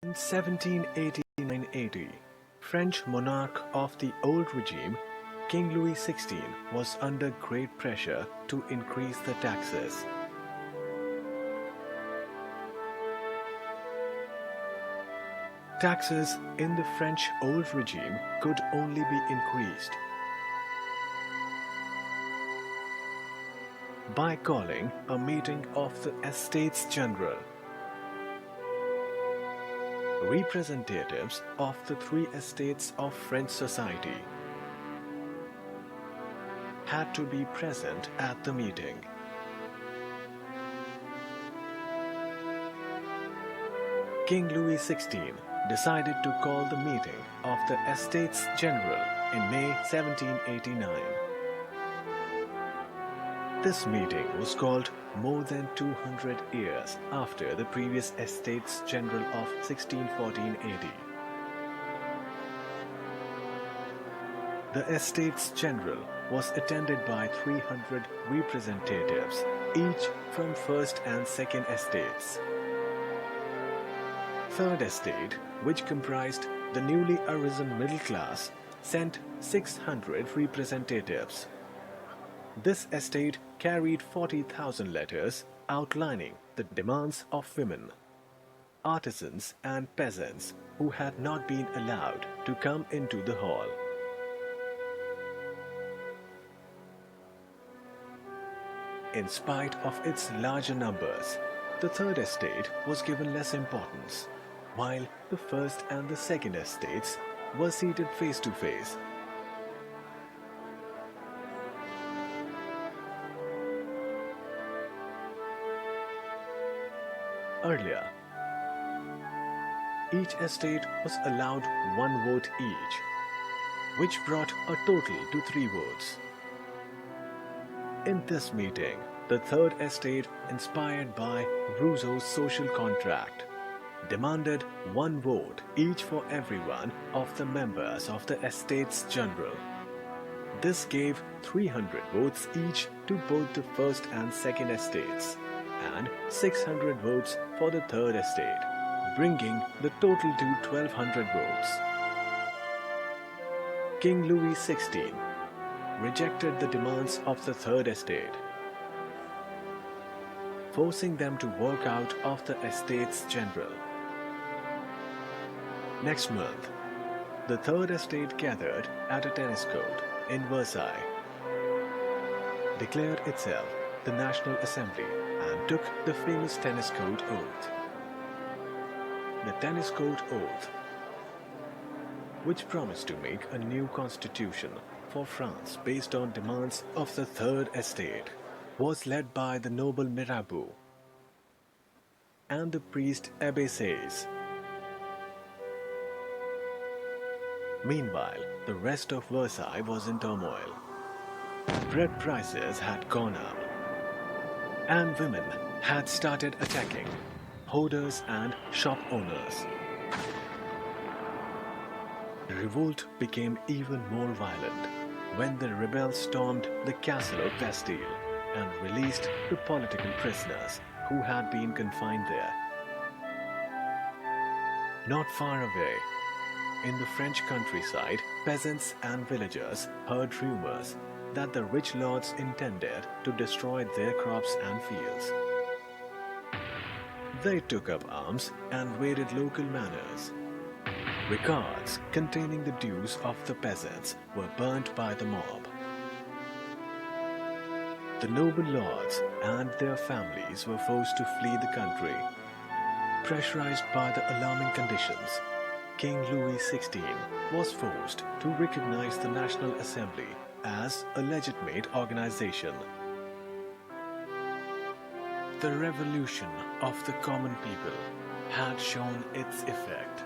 In 1789–80, French monarch of the old regime, King Louis XVI was under great pressure to increase the taxes. Taxes in the French old regime could only be increased by calling a meeting of the Estates General. Representatives of the three estates of French society had to be present at the meeting. King Louis XVI decided to call the meeting of the Estates General in May 1789. This meeting was called more than 200 years after the previous Estates General of 1614 AD. The Estates General was attended by 300 representatives, each from First and Second Estates. Third Estate, which comprised the newly arisen middle class, sent 600 representatives. This estate carried 40,000 letters outlining the demands of women, artisans and peasants who had not been allowed to come into the hall. In spite of its larger numbers, the Third Estate was given less importance, while the First and the Second Estates were seated face to face. Earlier, each estate was allowed one vote each, which brought a total to 3 votes. In this meeting, the Third Estate, inspired by Rousseau's social contract, demanded 1 vote each for every one of the members of the Estates General. This gave 300 votes each to both the First and Second Estates, and 600 votes for the Third Estate, bringing the total to 1,200 votes. King Louis XVI rejected the demands of the Third Estate, forcing them to walk out of the Estates General. Next month, the Third Estate gathered at a tennis court in Versailles, declared itself the National Assembly, and took the famous tennis court oath. The tennis court oath, which promised to make a new constitution for France based on demands of the Third Estate, was led by the noble Mirabeau and the priest Abbé Sieyès. Meanwhile, the rest of Versailles was in turmoil. Bread prices had gone up, and women had started attacking hoarders and shop owners. The revolt became even more violent when the rebels stormed the castle of Bastille and released the political prisoners who had been confined there. Not far away, in the French countryside, peasants and villagers heard rumors that the rich lords intended to destroy their crops and fields. They took up arms and raided local manors. Records containing the dues of the peasants were burnt by the mob. The noble lords and their families were forced to flee the country. Pressurized by the alarming conditions, King Louis XVI was forced to recognize the National Assembly as a legitimate organization. The revolution of the common people had shown its effect.